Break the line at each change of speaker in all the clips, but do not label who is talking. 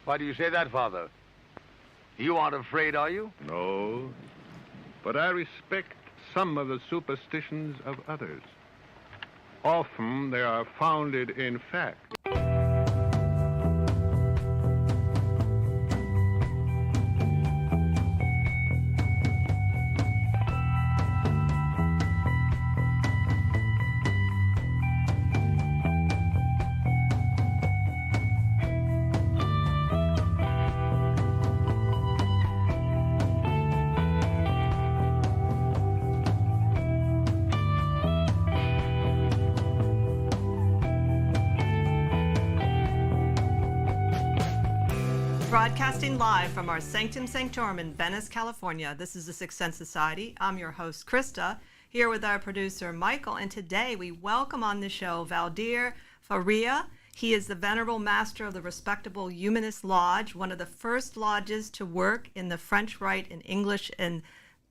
Why do you say that, Father? You aren't afraid, are you?
No, but I respect some of the superstitions of others. Often they are founded in fact.
Broadcasting live from our Sanctum Sanctorum in Venice, California. This is the Sixth Sense Society. I'm your host, Krista, here with our producer, Michael. And today we welcome on the show Valdeir Faria. He is the Venerable Master of the Respectable Humanist Lodge, one of the first lodges to work in the French Rite in English in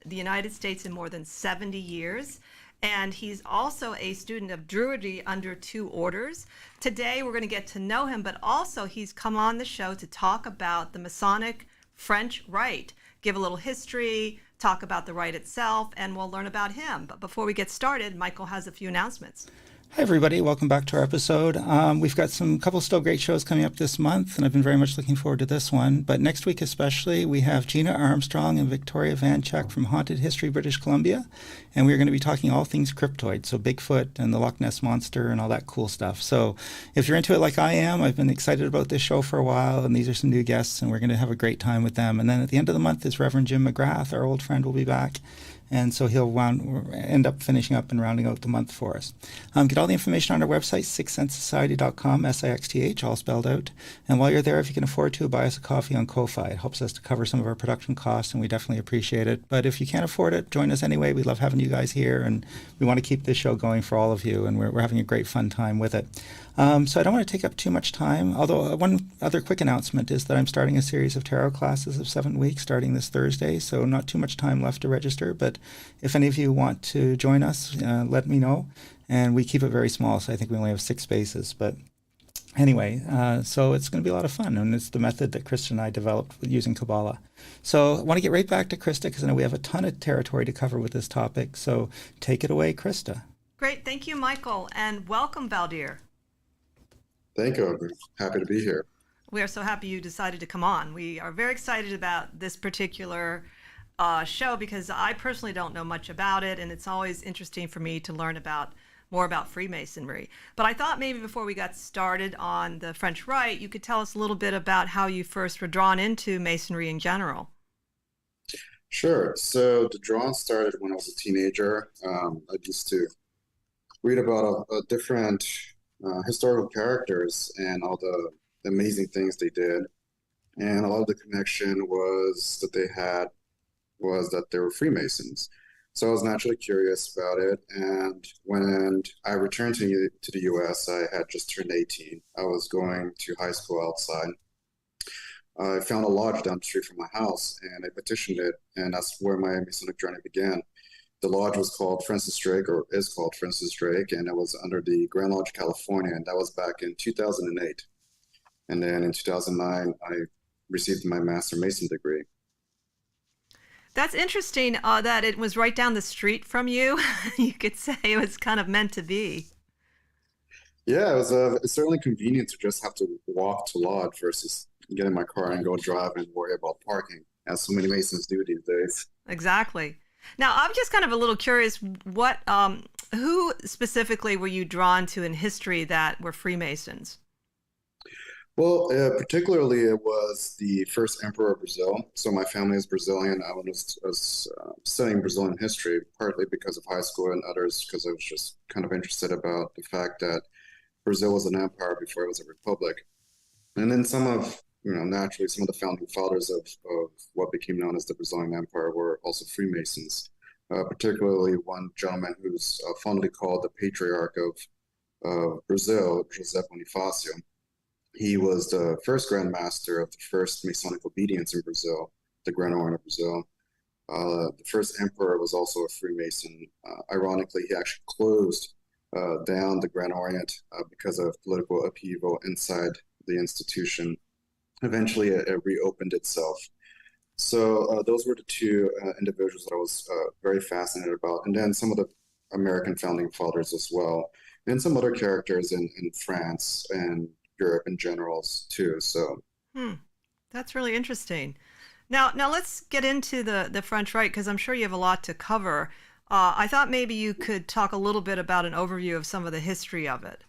the United States in more than 70 years. And he's also a student of Druidry under 2 orders. Today we're going to get to know him, but also he's come on the show to talk about the Masonic French Rite, give a little history, talk about the rite itself, and we'll learn about him. But before we get started, Michael has a few announcements.
Hi, everybody. Welcome back to our episode. We've got a couple still great shows coming up this month, and I've been very much looking forward to this one. But next week especially, we have Gina Armstrong and Victoria Vanchek from Haunted History, British Columbia, and we're going to be talking all things cryptoid, so Bigfoot and the Loch Ness Monster and all that cool stuff. So if you're into it like I am, I've been excited about this show for a while, and these are some new guests, and we're going to have a great time with them. And then at the end of the month is Reverend Jim McGrath, our old friend, will be back. And so he'll end up finishing up and rounding out the month for us. Get all the information on our website, sixthsensesociety.com, SIXTH, all spelled out. And while you're there, if you can afford to, buy us a coffee on Ko-Fi. It helps us to cover some of our production costs, and we definitely appreciate it. But if you can't afford it, join us anyway. We love having you guys here, and we want to keep this show going for all of you, and we're having a great fun time with it. So I don't want to take up too much time, although one other quick announcement is that I'm starting a series of tarot classes of 7 weeks starting this Thursday, so not too much time left to register, but if any of you want to join us, let me know, and we keep it very small, so I think we only have 6 spaces, but anyway, so it's going to be a lot of fun, and it's the method that Krista and I developed with using Kabbalah. So I want to get right back to Krista, because I know we have a ton of territory to cover with this topic, so take it away, Krista.
Great. Thank you, Michael, and welcome, Valdir.
Thank you. I'm happy to be here.
We are so happy you decided to come on. We are very excited about this particular show because I personally don't know much about it, and it's always interesting for me to learn more about Freemasonry. But I thought maybe before we got started on the French Rite, you could tell us a little bit about how you first were drawn into Masonry in general.
Sure. So the drawing started when I was a teenager. I used to read about different historical characters and all the amazing things they did. And a lot of the connection was that they were Freemasons. So I was naturally curious about it. And when I returned to the US, I had just turned 18. I was going to high school outside. I found a lodge down the street from my house, and I petitioned it, and that's where my Masonic journey began. The lodge was called Francis Drake, or is called Francis Drake, and it was under the Grand Lodge, California, and that was back in 2008. And then in 2009, I received my Master Mason degree.
That's interesting that it was right down the street from you. You could say it was kind of meant to be.
Yeah, it was it's certainly convenient to just have to walk to lodge versus get in my car and go drive and worry about parking, as so many Masons do these days.
Exactly. Now, I'm just kind of a little curious, who specifically were you drawn to in history that were Freemasons?
Well, particularly it was the first emperor of Brazil. So my family is Brazilian. I was studying Brazilian history, partly because of high school and others because I was just kind of interested about the fact that Brazil was an empire before it was a republic. And then naturally, some of the founding fathers of what became known as the Brazilian Empire were also Freemasons, particularly one gentleman who's fondly called the patriarch of Brazil, José Bonifácio. He was the first Grand Master of the first Masonic obedience in Brazil, the Grand Orient of Brazil. The first emperor was also a Freemason. Ironically, he actually closed down the Grand Orient because of political upheaval inside the institution. eventually it reopened itself. So those were the two individuals that I was very fascinated about. And then some of the American founding fathers as well, and some other characters in France and Europe in general too. So
that's really interesting. Now let's get into the French Rite, because I'm sure you have a lot to cover. I thought maybe you could talk a little bit about an overview of some of the history of it.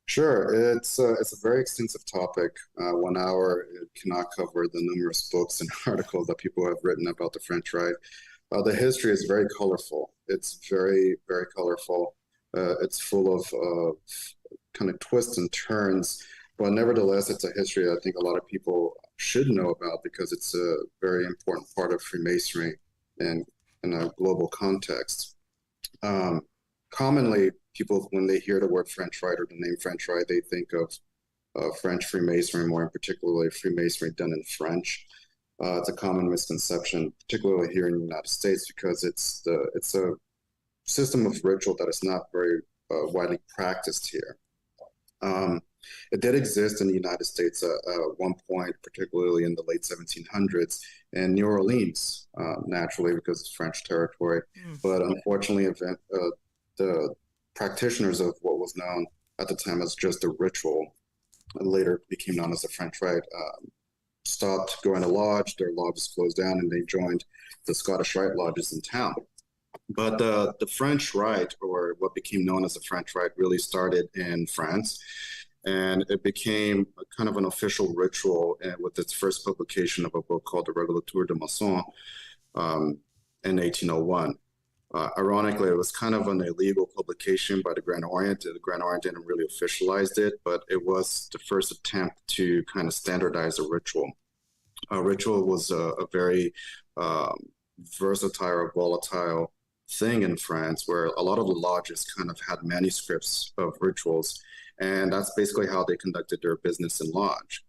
Sure, it's a very extensive topic. 1 hour cannot cover the numerous books and articles that people have written about the French Rite. The history is very colorful. It's very, very colorful. It's full of kind of twists and turns, but nevertheless, it's a history I think a lot of people should know about, because it's a very important part of Freemasonry and in a global context. Commonly, people, when they hear the word French Rite or the name French Rite, they think of French Freemasonry, more in particularly Freemasonry done in French. It's a common misconception, particularly here in the United States, because it's a system of ritual that is not very widely practiced here. It did exist in the United States at one point, particularly in the late 1700s, in New Orleans, naturally, because it's French territory. But unfortunately, the practitioners of what was known at the time as just a ritual, later became known as the French Rite, stopped going to lodge. Their lodges closed down, and they joined the Scottish Rite lodges in town. But the French Rite, or what became known as the French Rite, really started in France, and it became a kind of an official ritual with its first publication of a book called the Régulateur de Maçon in 1801. Ironically, it was kind of an illegal publication by the Grand Orient. The Grand Orient didn't really officialize it, but it was the first attempt to kind of standardize a ritual. A ritual was a very versatile or volatile thing in France, where a lot of the lodges kind of had manuscripts of rituals, and that's basically how they conducted their business in lodge.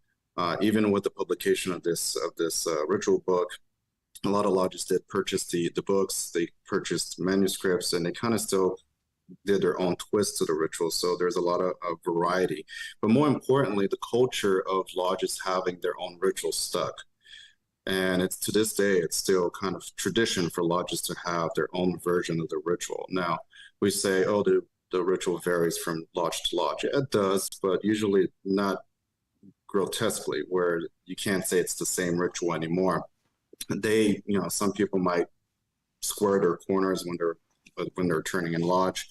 Even with the publication of this ritual book, a lot of lodges did purchase the books, they purchased manuscripts, and they kind of still did their own twist to the ritual. So there's a lot of variety. But more importantly, the culture of lodges having their own rituals stuck. And it's, to this day, it's still kind of tradition for lodges to have their own version of the ritual. Now, we say, oh, the ritual varies from lodge to lodge. It does, but usually not grotesquely, where you can't say it's the same ritual anymore. They, some people might square their corners when they're turning in lodge,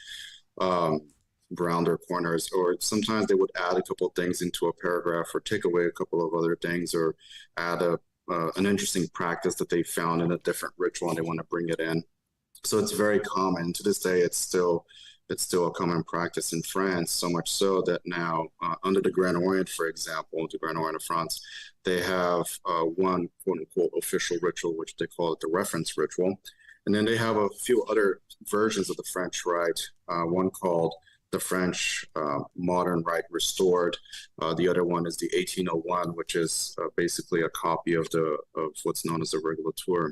round their corners, or sometimes they would add a couple of things into a paragraph, or take away a couple of other things, or add an interesting practice that they found in a different ritual and they want to bring it in. So it's very common. To this day, it's still a common practice in France, so much so that now, under the Grand Orient, for example, the Grand Orient of France, they have one quote-unquote official ritual, which they call it the reference ritual. And then they have a few other versions of the French Rite, one called the French Modern Rite Restored. The other one is the 1801, which is basically a copy of what's known as the Régulateur.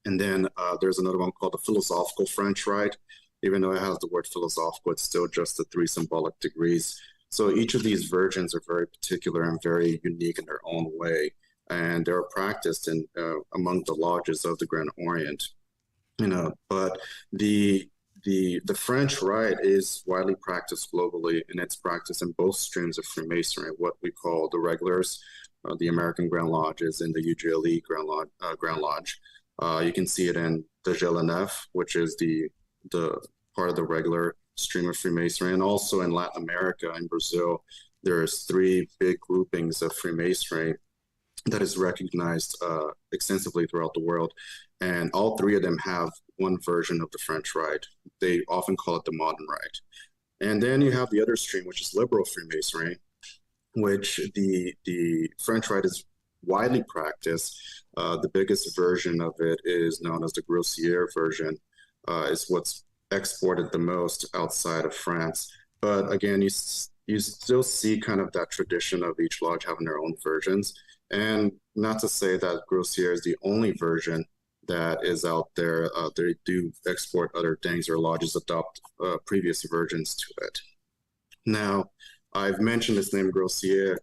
And then there's another one called the Philosophical French Rite. Even though it has the word philosophical, it's still just the 3 symbolic degrees. So each of these versions are very particular and very unique in their own way. And they're practiced among the lodges of the Grand Orient. But the French Rite is widely practiced globally, and it's practiced in both streams of Freemasonry, what we call the regulars, the American Grand Lodges, and the UGLE Grand Lodge. You can see it in the GLNF, which is the part of the regular stream of Freemasonry, and also in Latin America and Brazil, there's 3 big groupings of Freemasonry that is recognized extensively throughout the world, and all 3 of them have one version of the French Rite. They often call it the Modern Rite. And then you have the other stream, which is liberal Freemasonry, which the French Rite is widely practiced. The biggest version of it is known as the Grossier version. Is what's exported the most outside of France. But again, you still see kind of that tradition of each lodge having their own versions. And not to say that Grossier is the only version that is out there. They do export other things, or lodges adopt previous versions to it. Now, I've mentioned this name Grossier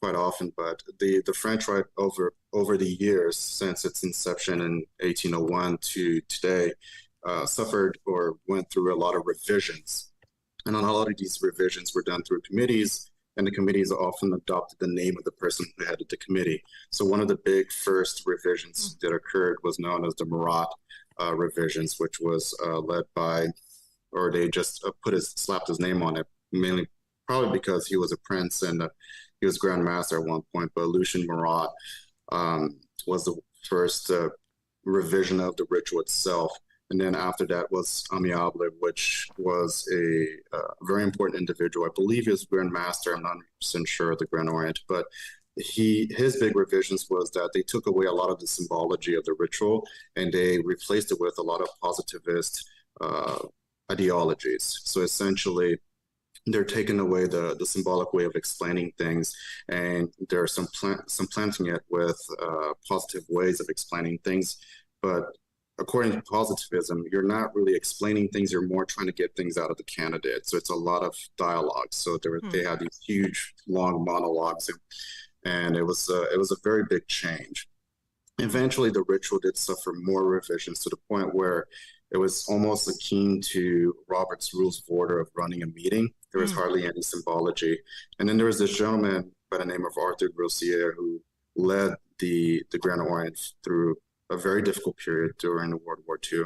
quite often, but the French Rite over the years, since its inception in 1801 to today, suffered or went through a lot of revisions. And a lot of these revisions were done through committees, and the committees often adopted the name of the person who headed the committee. So one of the big first revisions that occurred was known as the Marat revisions, which was led by, or they just slapped his name on it, mainly probably because he was a prince and he was Grand Master at one point. But Lucien Marat was the first revision of the ritual itself. And then after that was Amiable, which was a very important individual. I believe he was Grand Master. I'm not 100% sure of the Grand Orient, but his big revisions was that they took away a lot of the symbology of the ritual and they replaced it with a lot of positivist ideologies. So essentially, they're taking away the symbolic way of explaining things, and they're supplanting it with positive ways of explaining things. But according to positivism, you're not really explaining things, you're more trying to get things out of the candidate. So it's a lot of dialogue. So they had these huge, long monologues, and it was a very big change. Eventually, the ritual did suffer more revisions to the point where it was almost akin to Robert's Rules of Order of running a meeting. There was hardly any symbology. And then there was this gentleman by the name of Arthur Grossier who led the Grand Orient through a very difficult period during World War II.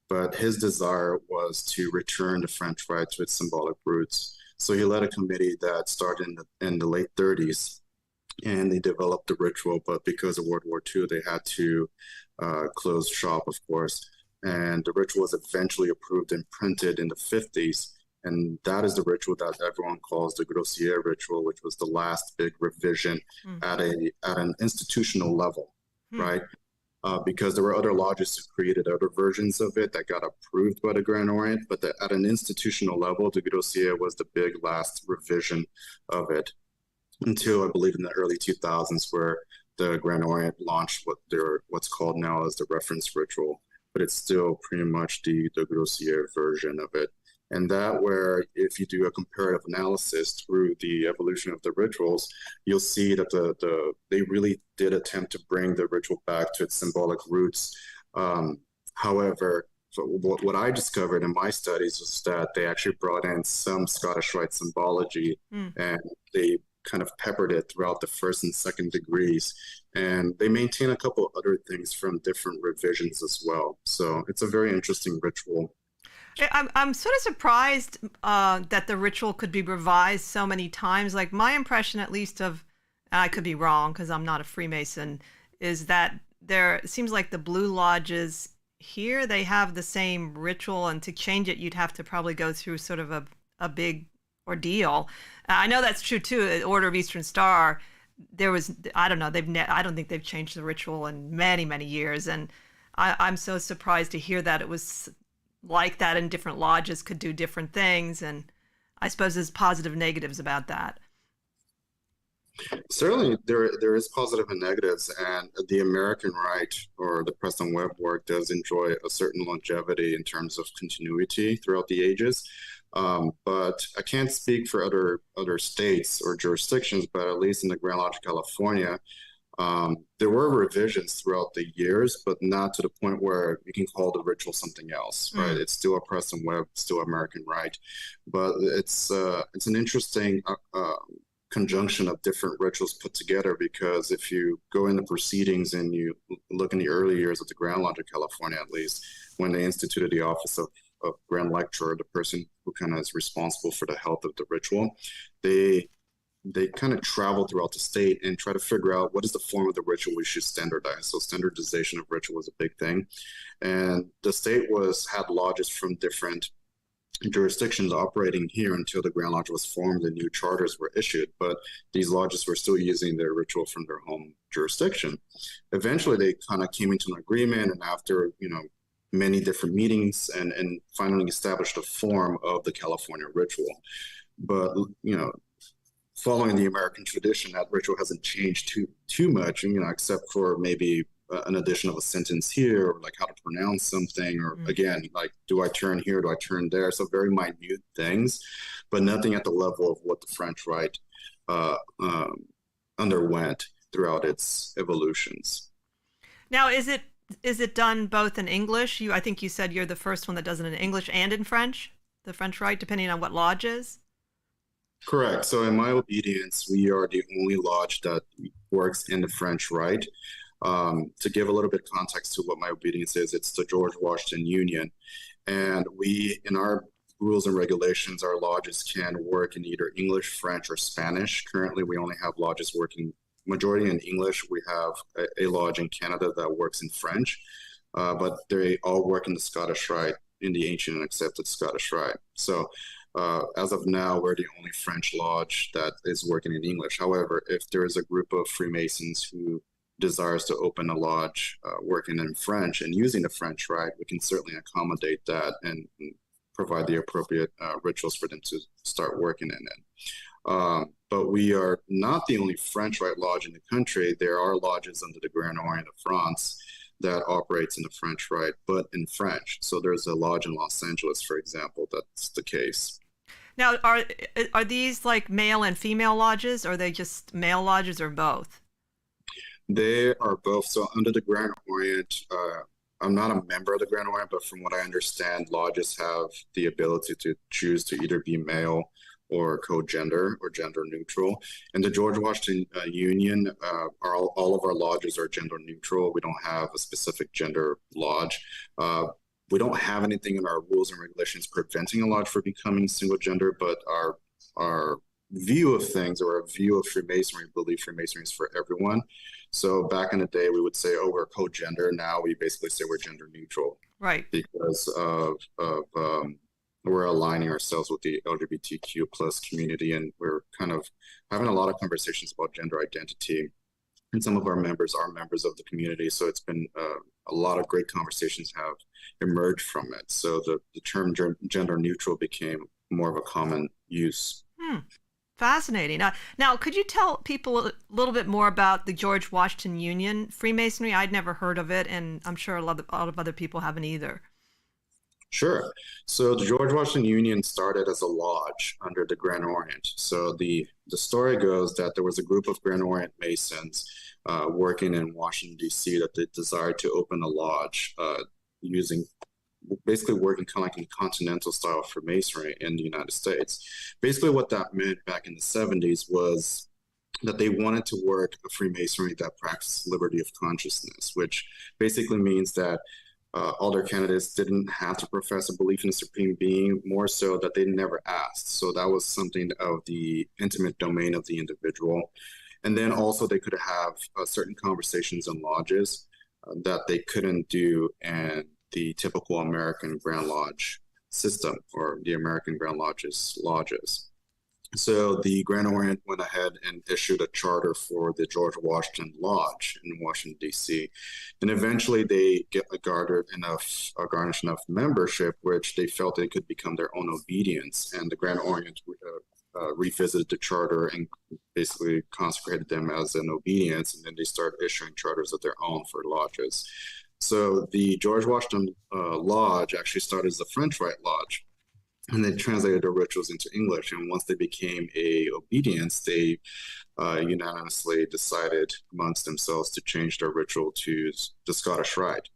But his desire was to return the French Rite to its symbolic roots. So he led a committee that started in the late 30s, and they developed the ritual. But because of World War II, they had to close shop, of course. And the ritual was eventually approved and printed in the 50s. And that is the ritual that everyone calls the Grossier ritual, which was the last big revision at an institutional level, right? Because there were other lodges who created other versions of it that got approved by the Grand Orient, but at an institutional level, the Grossier was the big last revision of it until I believe in the early 2000s, where the Grand Orient launched what's called now as the reference ritual, but it's still pretty much the Grossier version of it. And that where if you do a comparative analysis through the evolution of the rituals, you'll see that they really did attempt to bring the ritual back to its symbolic roots. However, what I discovered in my studies was that they actually brought in some Scottish Rite symbology and they kind of peppered it throughout the first and second degrees. And they maintain a couple other things from different revisions as well. So it's a very interesting ritual.
I'm sort of surprised that the ritual could be revised so many times. Like my impression, at least of, and I could be wrong because I'm not a Freemason, is that it seems like the Blue Lodges here, they have the same ritual, and to change it, you'd have to probably go through sort of a big ordeal. I know that's true too. At Order of Eastern Star, there was, I don't know, I don't think they've changed the ritual in many, many years. And I'm so surprised to hear that it was like that in different lodges could do different things. And I suppose there's positive and negatives about that.
Certainly there is positive and negatives, and the American Rite or the Preston Webb work does enjoy a certain longevity in terms of continuity throughout the ages. But I can't speak for other states or jurisdictions, but at least in the Grand Lodge of California, there were revisions throughout the years, but not to the point where you can call the ritual something else, right? It's still a Preston Webb, still American Rite, but it's an interesting conjunction of different rituals put together, because if you go in the proceedings and you look in the early years of the Grand Lodge of California, at least, when they instituted the office of Grand Lecturer, the person who kind of is responsible for the health of the ritual, they kind of travel throughout the state and try to figure out what is the form of the ritual we should standardize. So standardization of ritual was a big thing. And the state had lodges from different jurisdictions operating here until the Grand Lodge was formed and new charters were issued. But these lodges were still using their ritual from their home jurisdiction. Eventually, they kind of came into an agreement, and after, many different meetings and finally established a form of the California ritual. But, following the American tradition, that ritual hasn't changed too much, except for maybe an addition of a sentence here, or like how to pronounce something, or again, like, do I turn here, do I turn there? So very minute things, but nothing at the level of what the French Rite underwent throughout its evolutions.
Now, is it done both in English? I think you said you're the first one that does it in English and in French, the French Rite, depending on what lodge is?
Correct. So in my obedience, we are the only lodge that works in the French Rite. To give a little bit of context to what my obedience is, it's the George Washington Union. And we, in our rules and regulations, our lodges can work in either English, French, or Spanish. Currently, we only have lodges working majority in English. We have a lodge in Canada that works in French, but they all work in the Scottish Rite, in the ancient and accepted Scottish Rite. So as of now, we're the only French lodge that is working in English. However, if there is a group of Freemasons who desires to open a lodge working in French and using the French Rite, we can certainly accommodate that and provide the appropriate rituals for them to start working in it. But we are not the only French Rite lodge in the country. There are lodges under the Grand Orient of France that operates in the French Rite, but in French. So there's a lodge in Los Angeles, for example, that's the case.
Now, are these like male and female lodges, or are they just male lodges, or both?
They are both. So under the Grand Orient, I'm not a member of the Grand Orient, but from what I understand, lodges have the ability to choose to either be male or co-gender or gender neutral. In the George Washington Union, all of our lodges are gender neutral. We don't have a specific gender lodge. We don't have anything in our rules and regulations preventing a lodge from becoming single gender, but our view of things, or a view of Freemasonry, believe Freemasonry is for everyone. So back in the day, we would say, oh, we're co-gender. Now we basically say we're gender neutral.
Right.
Because of we're aligning ourselves with the LGBTQ plus community, and we're kind of having a lot of conversations about gender identity. And some of our members are members of the community. So it's been a lot of great conversations have emerged from it. So the term gender neutral became more of a common use.
Fascinating. Now, could you tell people a little bit more about the George Washington Union Freemasonry? I'd never heard of it, and I'm sure a lot of other people haven't either.
Sure. So the George Washington Union started as a lodge under the Grand Orient. So the story goes that there was a group of Grand Orient Masons working in Washington, D.C. that they desired to open a lodge basically working kind of like in continental style for Masonry in the United States. Basically what that meant back in the 70s was that they wanted to work a Freemasonry that practiced liberty of consciousness, which basically means that all their candidates didn't have to profess a belief in a supreme being, more so that they never asked. So that was something of the intimate domain of the individual. And then also they could have certain conversations in lodges that they couldn't do in the typical American Grand Lodge system, or the American Grand Lodges. So the Grand Orient went ahead and issued a charter for the George Washington Lodge in Washington, D.C. And eventually they garnered enough membership, which they felt they could become their own obedience. And the Grand Orient revisited the charter and basically consecrated them as an obedience. And then they started issuing charters of their own for lodges. So the George Washington Lodge actually started as the French Rite Lodge, and they translated their rituals into English. And once they became a obedience, they unanimously decided amongst themselves to change their ritual to the Scottish Rite.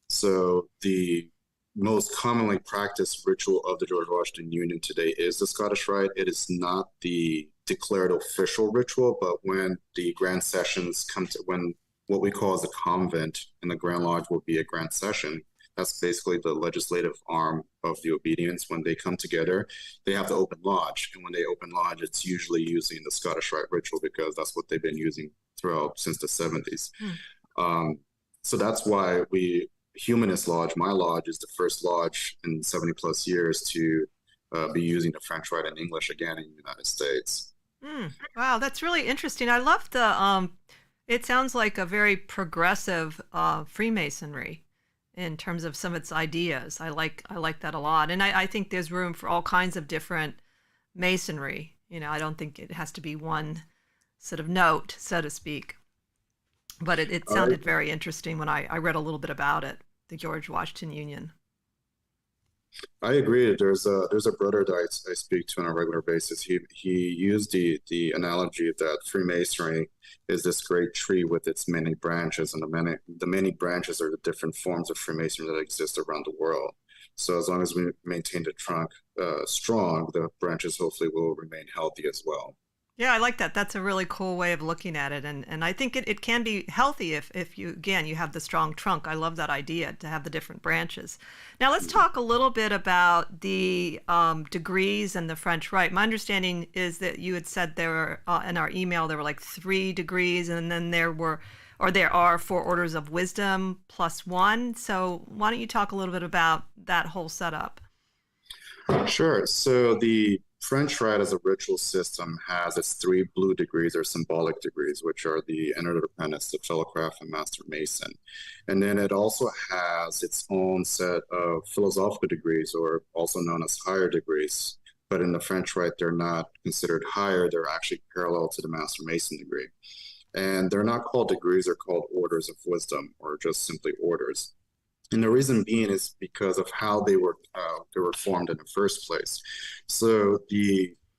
So the most commonly practiced ritual of the George Washington Union today is the Scottish Rite. It is not the declared official ritual, but when the grand sessions come to, when what we call as a convent in the Grand Lodge will be a grand session. That's basically the legislative arm of the obedience. When they come together, they have to open lodge. And when they open lodge, it's usually using the Scottish Rite ritual, because that's what they've been using throughout since the 70s. So that's why Humanist Lodge, my lodge, is the first lodge in 70 plus years to be using the French Rite and English again in the United States.
Wow, that's really interesting. I love it sounds like a very progressive Freemasonry in terms of some of its ideas. I like that a lot. And I think there's room for all kinds of different Masonry. I don't think it has to be one sort of note, so to speak. But it sounded very interesting when I read a little bit about it, the George Washington Union.
I agree. There's a brother that I speak to on a regular basis. He used the analogy that Freemasonry is this great tree with its many branches, and the many branches are the different forms of Freemasonry that exist around the world. So as long as we maintain the trunk strong, the branches hopefully will remain healthy as well.
Yeah, I like that. That's a really cool way of looking at it. And I think it can be healthy if you, again, you have the strong trunk. I love that idea to have the different branches. Now, let's talk a little bit about the degrees and the French Rite. My understanding is that you had said there were, in our email, there were like 3 degrees, and then there are 4 orders of wisdom plus 1. So why don't you talk a little bit about that whole setup?
Sure. So the French Rite as a ritual system has its 3 blue degrees or symbolic degrees, which are the Inner Apprentice, the Fellowcraft, and Master Mason. And then it also has its own set of philosophical degrees, or also known as higher degrees. But in the French Rite, they're not considered higher. They're actually parallel to the Master Mason degree. And they're not called degrees, they're called orders of wisdom, or just simply orders. And the reason being is because of how they were formed in the first place. So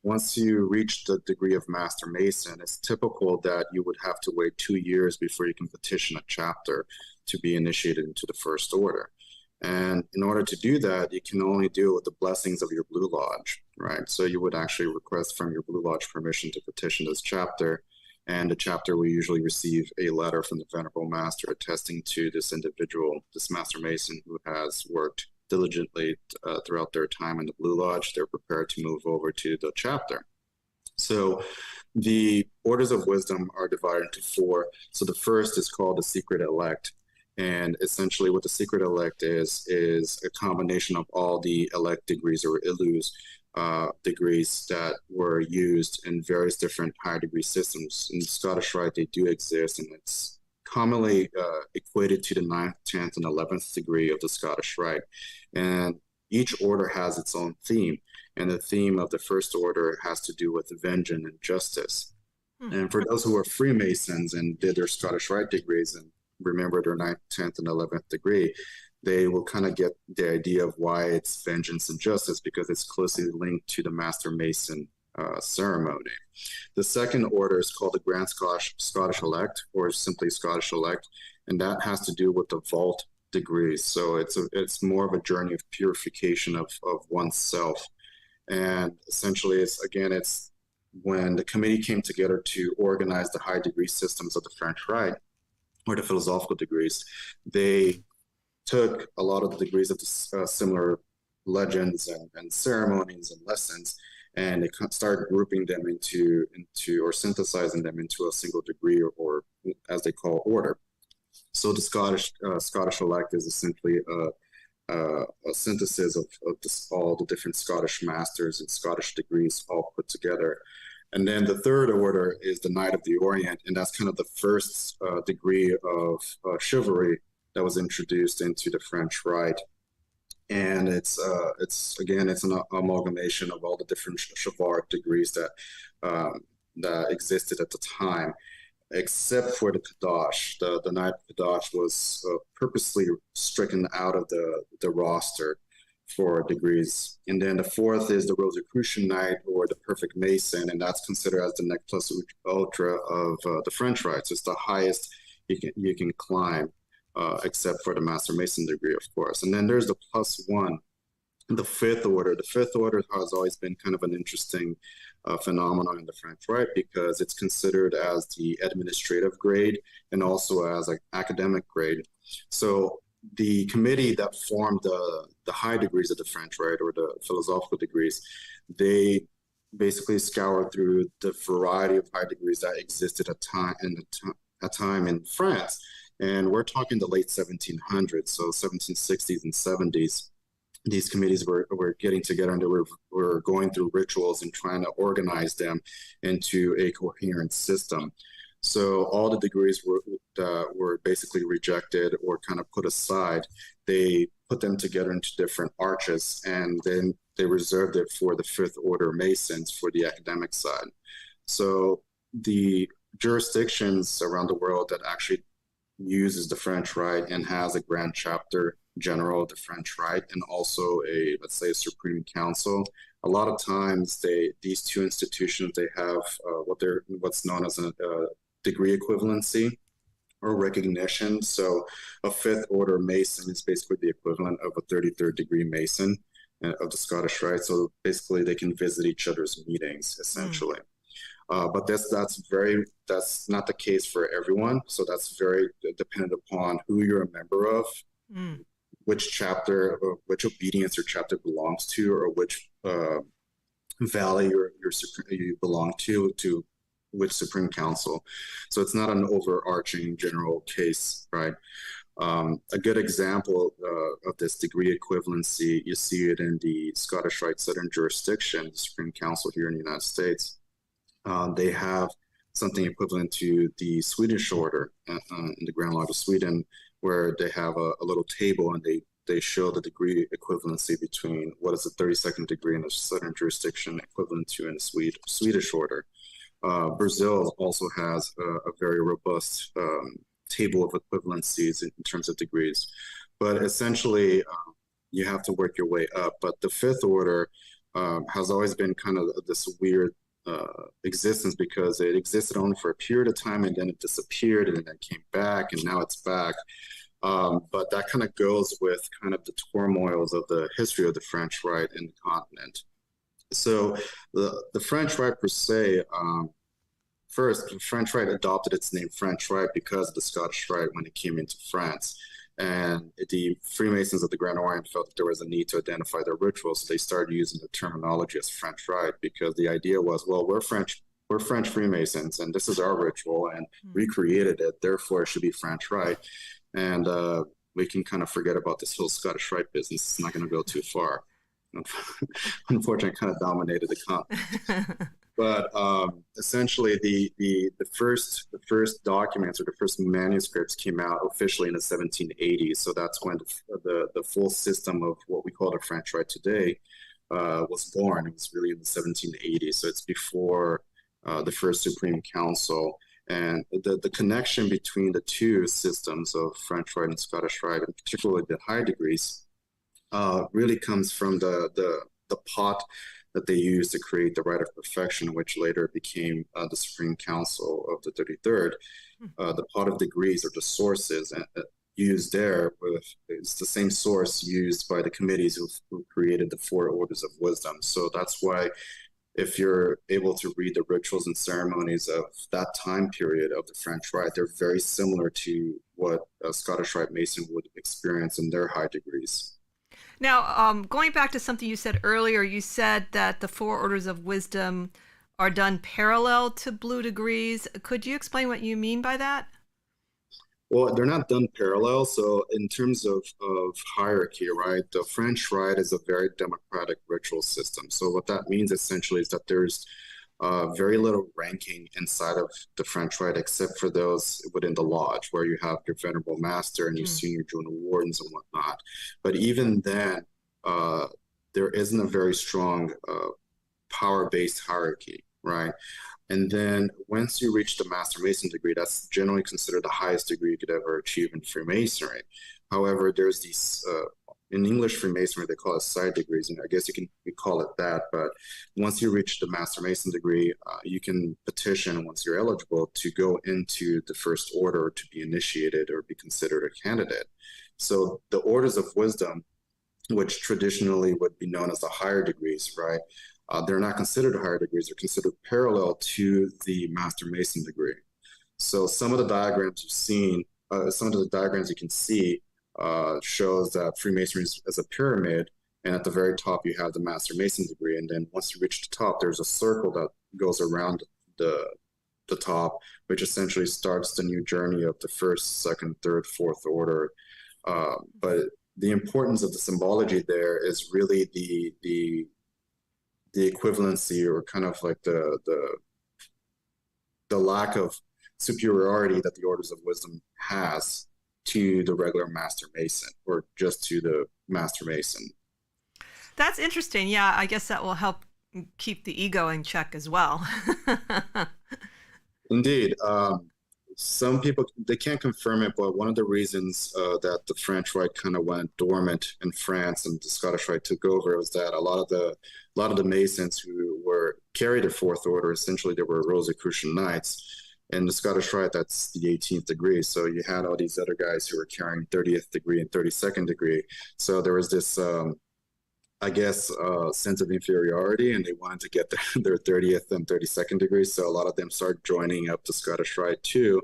once you reach the degree of Master Mason, it's typical that you would have to wait 2 years before you can petition a chapter to be initiated into the first order. And in order to do that, you can only do it with the blessings of your Blue Lodge, right? So you would actually request from your Blue Lodge permission to petition this chapter. And the chapter will usually receive a letter from the Venerable Master attesting to this individual, this Master Mason, who has worked diligently throughout their time in the Blue Lodge. They're prepared to move over to the chapter. So the orders of wisdom are divided into 4. So the first is called the Secret Elect. And essentially what the Secret Elect is a combination of all the elect degrees or illus degrees that were used in various different higher degree systems. In the Scottish Rite, they do exist, and it's commonly equated to the 9th, 10th, and 11th degree of the Scottish Rite. And each order has its own theme, and the theme of the first order has to do with vengeance and justice. And for those who are Freemasons and did their Scottish Rite degrees and remember their 9th, 10th, and 11th degree, they will kind of get the idea of why it's vengeance and justice, because it's closely linked to the Master Mason ceremony. The second order is called the Grand Scottish Elect, or simply Scottish Elect, and that has to do with the vault degrees. So it's more of a journey of purification of oneself. And essentially, it's when the committee came together to organize the high degree systems of the French Rite, or the philosophical degrees, they took a lot of the degrees of the similar legends and ceremonies and lessons, and they started grouping them into or synthesizing them into a single degree, or as they call, order. So the Scottish Elect is essentially a synthesis of all the different Scottish masters and Scottish degrees all put together. And then the third order is the Knight of the Orient, and that's kind of the first degree of chivalry that was introduced into the French Rite. And it's an amalgamation of all the different chivalric degrees that existed at the time, except for the Kadash. The Knight of Kadash was purposely stricken out of the roster for degrees. And then the fourth is the Rosicrucian Knight, or the Perfect Mason, and that's considered as the nec plus ultra of the French Rite. So it's the highest you can climb, except for the Master Mason degree, of course. And then there's the +1, the fifth order. The fifth order has always been kind of an interesting phenomenon in the French Rite, because it's considered as the administrative grade and also as an academic grade. So the committee that formed the high degrees of the French Rite, or the philosophical degrees, they basically scoured through the variety of high degrees that existed at time in France. And we're talking the late 1700s, so 1760s and 70s. These committees were getting together, and they were going through rituals and trying to organize them into a coherent system. So all the degrees were basically rejected or kind of put aside. They put them together into different arches, and then they reserved it for the fifth order Masons for the academic side. So the jurisdictions around the world that actually uses the French Rite and has a grand chapter General of the French Rite and also let's say, a Supreme Council. A lot of times, these two institutions, they have what's known as a degree equivalency or recognition. So a fifth order Mason is basically the equivalent of a 33rd degree Mason of the Scottish Rite. So basically, they can visit each other's meetings, essentially. But that's not the case for everyone. So that's very dependent upon who you're a member of, which chapter, or which obedience your chapter belongs to, or which valley you belong to which Supreme Council. So it's not an overarching general case, right? A good example of this degree equivalency, you see it in the Scottish Rite Southern Jurisdiction, the Supreme Council here in the United States. They have something equivalent to the Swedish order in the Grand Lodge of Sweden, where they have a little table and they show the degree equivalency between what is the 32nd degree in the Southern Jurisdiction equivalent to in the Swedish order. Brazil also has a very robust table of equivalencies in terms of degrees. But essentially, you have to work your way up. But the fifth order has always been kind of this weird existence, because it existed only for a period of time and then it disappeared and then came back and now it's back. But that kind of goes with kind of the turmoils of the history of the French Rite in the continent. So the French Rite per se, first, the French Rite adopted its name French Rite because of the Scottish Rite when it came into France. And the Freemasons of the Grand Orient felt that there was a need to identify their rituals, so they started using the terminology as French Rite, because the idea was, well, we're French Freemasons, and this is our ritual, and we created it, therefore it should be French Rite. And we can kind of forget about this whole Scottish Rite business. It's not going to go too far. Unfortunately, kind of dominated the continent. But essentially, the first documents or the first manuscripts came out officially in the 1780s. So that's when the full system of what we call the French Rite today was born. It was really in the 1780s. So it's before the first Supreme Council. And the connection between the two systems of French Rite and Scottish Rite, and particularly the high degrees, really comes from the pot that they used to create the Rite of Perfection, which later became the Supreme Council of the 33rd. The pot of degrees, or the sources used there, it's the same source used by the committees who created the 4 orders of wisdom. So that's why, if you're able to read the rituals and ceremonies of that time period of the French Rite, they're very similar to what a Scottish Rite Mason would experience in their high degrees.
Now, going back to something you said earlier, you said that the 4 orders of wisdom are done parallel to blue degrees. Could you explain what you mean by that?
Well, they're not done parallel. So in terms of hierarchy, right, the French Rite is a very democratic ritual system. So what that means essentially is that there's very little ranking inside of the French Rite, except for those within the lodge, where you have your Venerable Master and your senior junior wardens and whatnot. But even then, there isn't a very strong power-based hierarchy, right? And then once you reach the Master Mason degree, that's generally considered the highest degree you could ever achieve in Freemasonry. However, there's these, in English Freemasonry, they call it side degrees, and I guess you call it that. But once you reach the Master Mason degree, you can petition, once you're eligible, to go into the first order to be initiated or be considered a candidate. So the orders of wisdom, which traditionally would be known as the higher degrees, right? They're not considered higher degrees. They're considered parallel to the Master Mason degree. So some of the diagrams you've seen, some of the diagrams you can see shows that Freemasonry is a pyramid, and at the very top you have the Master Mason degree, and then once you reach the top, there's a circle that goes around the top, which essentially starts the new journey of the first, second, third, fourth order. But the importance of the symbology there is really the equivalency, or kind of like the lack of superiority that the orders of wisdom has to the regular Master Mason, or just to the Master Mason.
That's interesting. Yeah, I guess that will help keep the ego in check as well.
Indeed. some people, they can't confirm it, but one of the reasons that the French Rite kind of went dormant in France and the Scottish Rite took over was that a lot of the Masons who were carried a fourth order, essentially they were Rosicrucian Knights. In the Scottish Rite, that's the 18th degree. So you had all these other guys who were carrying 30th degree and 32nd degree. So there was this, I guess, sense of inferiority, and they wanted to get their 30th and 32nd degrees. So a lot of them started joining up the Scottish Rite too,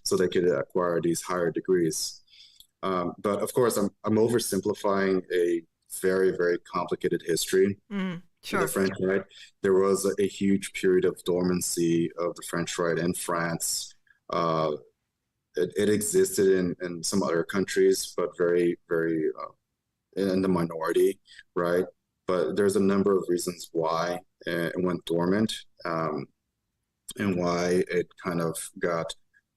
so they could acquire these higher degrees. But of course, I'm oversimplifying a very, very complicated history.
Sure.
The French Rite. There was a huge period of dormancy of the French Rite in France. It existed in some other countries, but very, very in the minority, right? But there's a number of reasons why it went dormant, and why it kind of got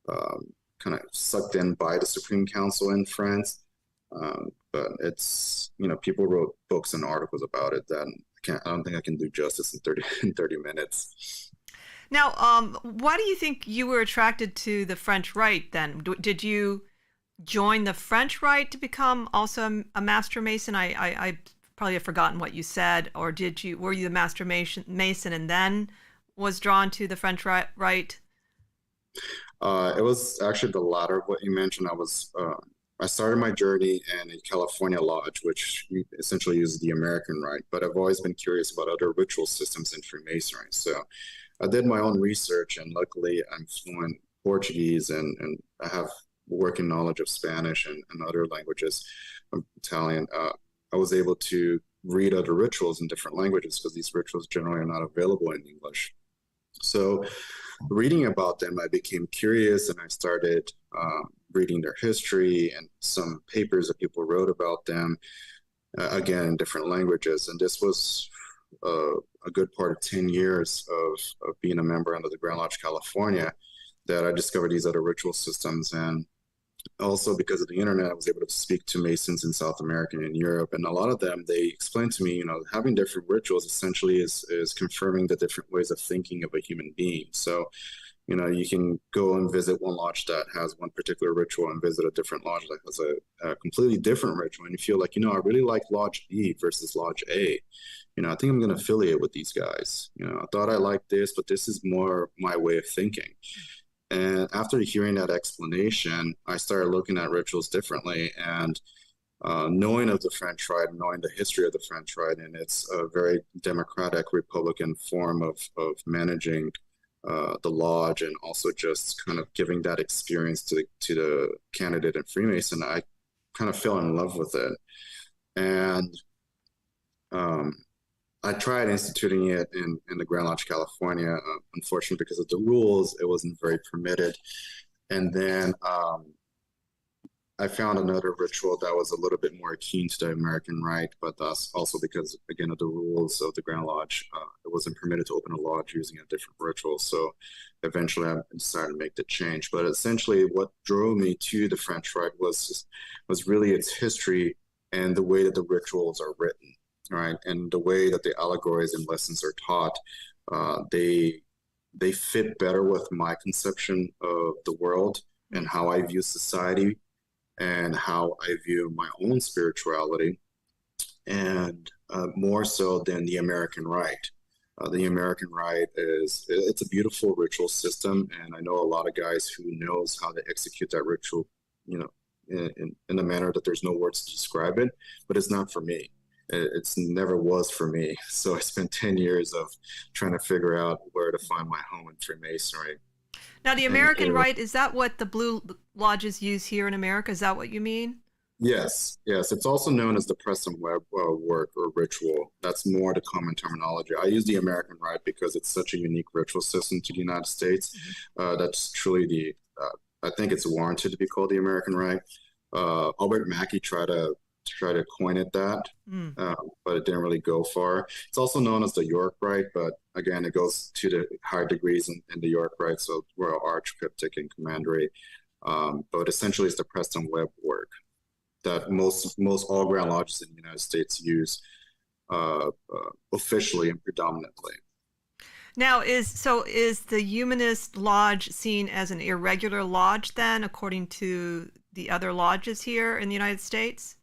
kind of sucked in by the Supreme Council in France. But it's, people wrote books and articles about it that I don't think I can do justice in 30 minutes.
Now, why do you think you were attracted to the French Rite then? Did you join the French Rite to become also a Master Mason? I probably have forgotten what you said. Or were you the Master Mason and then was drawn to the French Rite?
It was actually the latter of what you mentioned. I started my journey in a California lodge, which essentially uses the American Rite, but I've always been curious about other ritual systems in Freemasonry. So I did my own research, and luckily I'm fluent Portuguese and I have working knowledge of Spanish and other languages, Italian. I was able to read other rituals in different languages because these rituals generally are not available in English. So reading about them, I became curious, and I started reading their history and some papers that people wrote about them, again, in different languages. And this was a good part of 10 years of being a member under the Grand Lodge California that I discovered these other ritual systems. And also because of the internet, I was able to speak to Masons in South America and in Europe. And a lot of them, they explained to me, having different rituals essentially is confirming the different ways of thinking of a human being. So, you can go and visit one lodge that has one particular ritual and visit a different lodge that has a completely different ritual. And you feel like, I really like Lodge B versus Lodge A. I think I'm going to affiliate with these guys. I thought I liked this, but this is more my way of thinking. And after hearing that explanation, I started looking at rituals differently, and knowing of the French Rite, knowing the history of the French Rite, and it's a very democratic Republican form of managing the lodge, and also just kind of giving that experience to the candidate in Freemason, I kind of fell in love with it. And I tried instituting it in the Grand Lodge, California. Unfortunately, because of the rules, it wasn't very permitted. And then I found another ritual that was a little bit more akin to the American Rite, but that's also because, again, of the rules of the Grand Lodge, it wasn't permitted to open a lodge using a different ritual. So eventually I decided to make the change. But essentially what drove me to the French Rite was really its history and the way that the rituals are written. Right, and the way that the allegories and lessons are taught, they fit better with my conception of the world and how I view society and how I view my own spirituality, and more so than the American Rite. The American Rite it's a beautiful ritual system, and I know a lot of guys who knows how to execute that ritual, in a manner that there's no words to describe it, but it's not for me. It's never was for me. So I spent 10 years of trying to figure out where to find my home in Freemasonry.
Now, the American Rite, is that what the Blue Lodges use here in America? Is that what you mean?
Yes. It's also known as the Preston Webb work or ritual. That's more the common terminology. I use the American Rite because it's such a unique ritual system to the United States. That's truly I think it's warranted to be called the American Rite. Albert Mackey tried to coin it that, but it didn't really go far. It's also known as the York Rite, but again, it goes to the higher degrees in the York Rite, so Royal Arch, Cryptic, and Commandery. But essentially, it's the Preston Webb work that most all Grand Lodges in the United States use officially and predominantly.
Now, is the Humanist Lodge seen as an irregular lodge then, according to the other lodges here in the United States?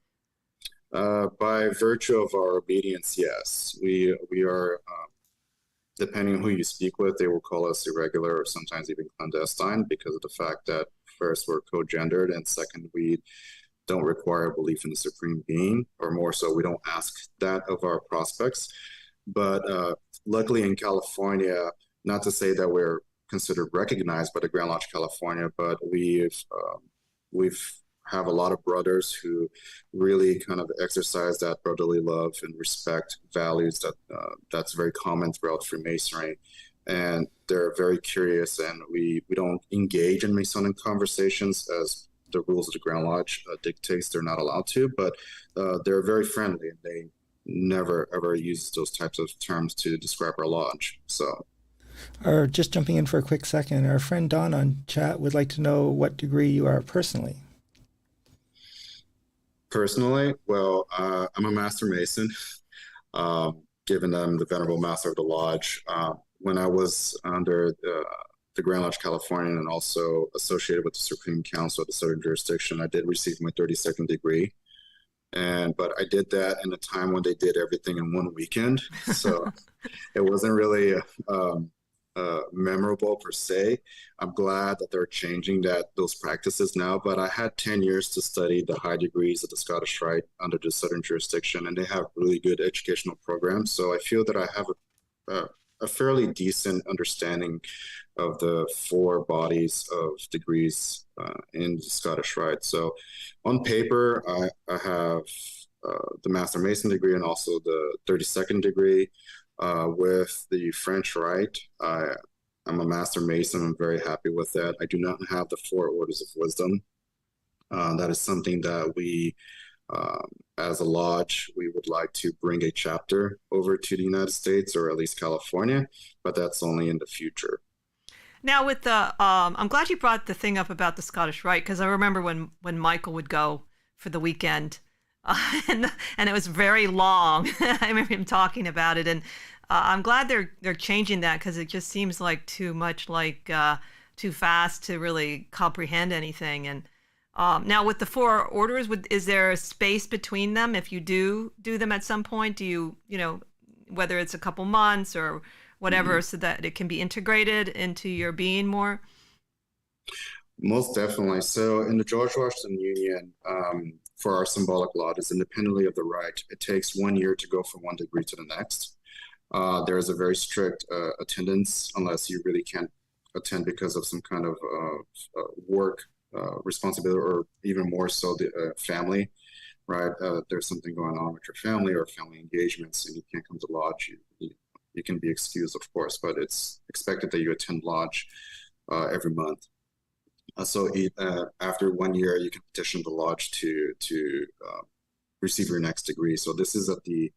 By virtue of our obedience, yes. We are, depending on who you speak with, they will call us irregular or sometimes even clandestine because of the fact that first, we're co-gendered, and second, we don't require belief in the supreme being, or more so, we don't ask that of our prospects. But luckily in California, not to say that we're considered recognized by the Grand Lodge California, but we've have a lot of brothers who really kind of exercise that brotherly love and respect values that's very common throughout Freemasonry. And they're very curious, and we don't engage in Masonic conversations as the rules of the Grand Lodge dictates they're not allowed to, but they're very friendly, and they never ever use those types of terms to describe our lodge. So,
Or just jumping in for a quick second, our friend Don on chat would like to know what degree you are personally.
Personally, well, I'm a Master Mason, given I'm the Venerable Master of the Lodge. When I was under the Grand Lodge California and also associated with the Supreme Council of the Southern Jurisdiction, I did receive my 32nd degree. But I did that in a time when they did everything in one weekend. So it wasn't really memorable per se. I'm glad that they're changing those practices now, but I had 10 years to study the high degrees of the Scottish Rite under the Southern Jurisdiction, and they have really good educational programs. So I feel that I have a fairly decent understanding of the 4 bodies of degrees in the Scottish Rite. So on paper, I have the Master Mason degree and also the 32nd degree. With the French Rite, I'm a Master Mason. I'm very happy with that. I do not have the 4 Orders of Wisdom. That is something that we, as a lodge, we would like to bring a chapter over to the United States, or at least California, but that's only in the future.
Now, with the, I'm glad you brought the thing up about the Scottish Rite, because I remember when Michael would go for the weekend, and it was very long. I remember him talking about it, and I'm glad they're changing that, because it just seems like too much, like too fast to really comprehend anything. And now with the 4 orders, is there a space between them if you do them at some point? Do you whether it's a couple months or whatever, so that it can be integrated into your being more?
Most definitely. So in the George Washington Union, for our symbolic lodges, independently of the rite, it takes 1 year to go from one degree to the next. There is a very strict attendance, unless you really can't attend because of some kind of work responsibility, or even more so the family, right? There's something going on with your family or family engagements, and you can't come to lodge. You can be excused, of course, but it's expected that you attend lodge every month. So after 1 year, you can petition the lodge to receive your next degree. So this is at the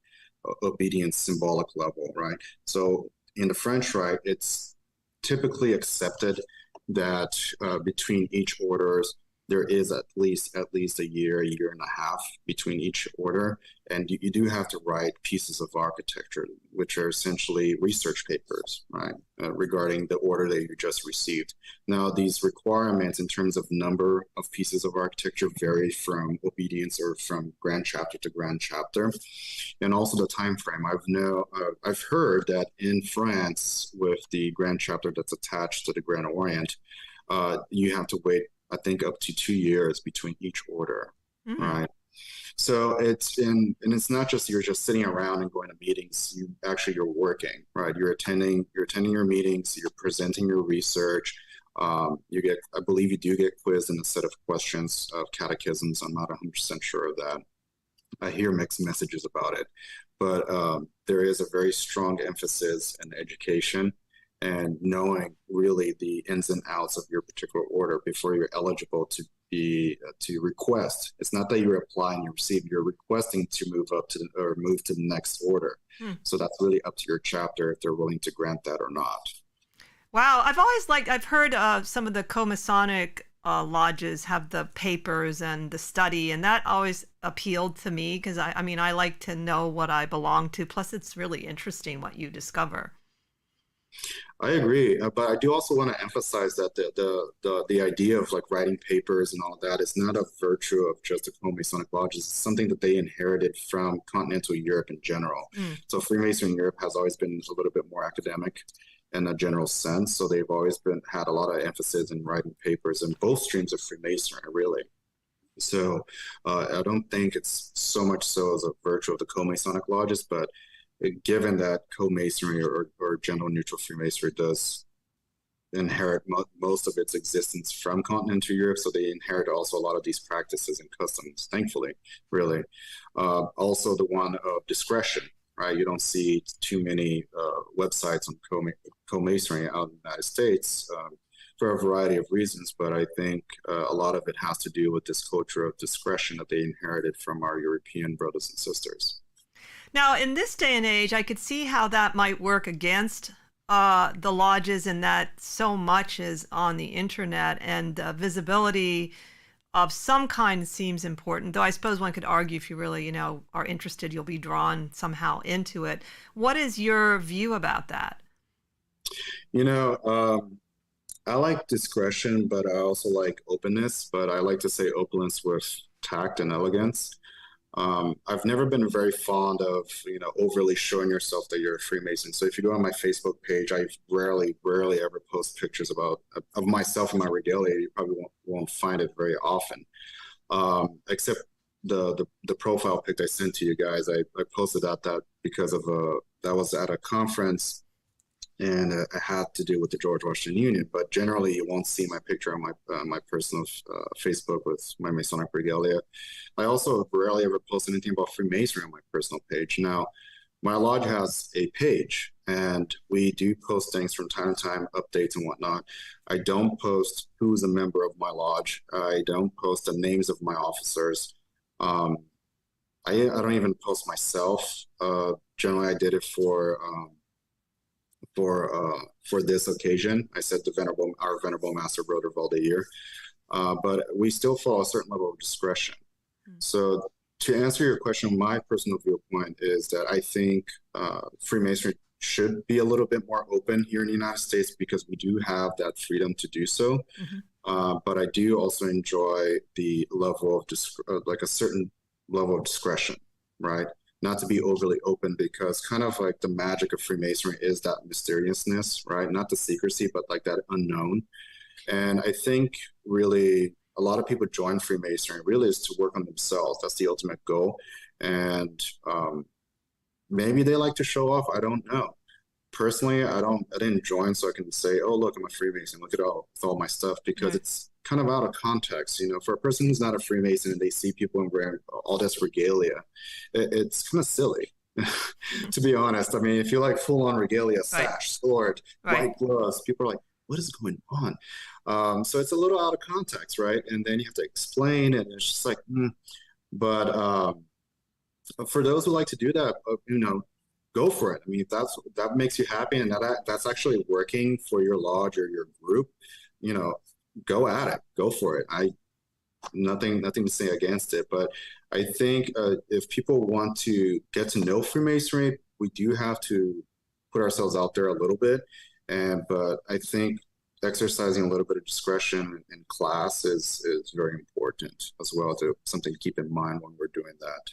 obedience symbolic level, right? So in the French Rite, it's typically accepted that between each orders, there is at least a year and a half between each order. And you do have to write pieces of architecture, which are essentially research papers, right, regarding the order that you just received. Now, these requirements in terms of number of pieces of architecture vary from obedience or from grand chapter to grand chapter, and also the time frame. I've heard that in France, with the grand chapter that's attached to the Grand Orient, you have to wait, I think, up to 2 years between each order, right? So it's not just you're just sitting around and going to meetings. You're working, right? You're attending your meetings. You're presenting your research. I believe you do get quizzed in a set of questions of catechisms. I'm not 100% sure of that. I hear mixed messages about it, but there is a very strong emphasis in education and knowing really the ins and outs of your particular order before you're eligible to request. It's not that you apply and you receive, you're requesting to move to the next order. So that's really up to your chapter if they're willing to grant that or not.
Wow, I've heard some of the co-Masonic lodges have the papers and the study, and that always appealed to me, because I like to know what I belong to. Plus, it's really interesting what you discover.
I agree, but I do also want to emphasize that the idea of like writing papers and all of that is not a virtue of just the Masonic lodges. It's something that they inherited from continental Europe in general. So Freemasonry in Europe has always been a little bit more academic in a general sense. So they've always had a lot of emphasis in writing papers in both streams of Freemasonry, really. So I don't think it's so much so as a virtue of the Masonic lodges, but given that co-masonry or general neutral Freemasonry does inherit most of its existence from continental Europe, so they inherit also a lot of these practices and customs, thankfully, really. Also the one of discretion, right? You don't see too many websites on co-masonry out in the United States for a variety of reasons, but I think a lot of it has to do with this culture of discretion that they inherited from our European brothers and sisters.
Now, in this day and age, I could see how that might work against the lodges in that so much is on the internet, and visibility of some kind seems important, though I suppose one could argue if you really, are interested, you'll be drawn somehow into it. What is your view about that?
I like discretion, but I also like openness, but I like to say openness with tact and elegance. I've never been very fond of, overly showing yourself that you're a Freemason. So if you go on my Facebook page, I rarely ever post pictures of myself and my regalia. You probably won't find it very often, except the profile pic I sent to you guys. I posted that because of that was at a conference, and it had to do with the George Washington Union. But generally, you won't see my picture on my personal Facebook with my Masonic regalia. I also rarely ever post anything about Freemasonry on my personal page. Now, my lodge has a page, and we do post things from time to time, updates and whatnot. I don't post who's a member of my lodge. I don't post the names of my officers. I don't even post myself. Generally, I did it for this occasion. I said our Venerable Master, Brother Valdeir, but we still follow a certain level of discretion. So to answer your question, my personal viewpoint is that I think Freemasonry should be a little bit more open here in the United States because we do have that freedom to do so. But I do also enjoy the level of like a certain level of discretion, right? Not to be overly open, because kind of like the magic of Freemasonry is that mysteriousness, right? Not the secrecy, but like that unknown. And I think really a lot of people join Freemasonry really is to work on themselves. That's the ultimate goal. And maybe they like to show off. I don't know. Personally, I didn't join so I can say, oh, look, I'm a Freemason. Look at all my stuff, because it's kind of out of context. For a person who's not a Freemason and they see people wearing all this regalia, it's kind of silly, to be honest. I mean, if you like full on regalia, sash, sword, white gloves, people are like, what is going on? So it's a little out of context, right? And then you have to explain, and it's just like, But for those who like to do that, go for it. I mean, if that makes you happy and that's actually working for your lodge or your group, go at it, go for it. Nothing to say against it, but I think if people want to get to know Freemasonry, we do have to put ourselves out there a little bit. But I think exercising a little bit of discretion in class is very important as well, something to keep in mind when we're doing that.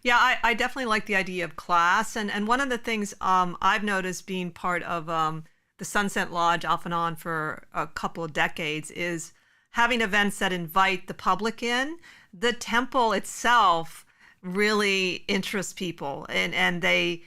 Yeah, I definitely like the idea of class. And one of the things I've noticed being part of the Sunset Lodge off and on for a couple of decades is having events that invite the public in. The temple itself really interests people, and they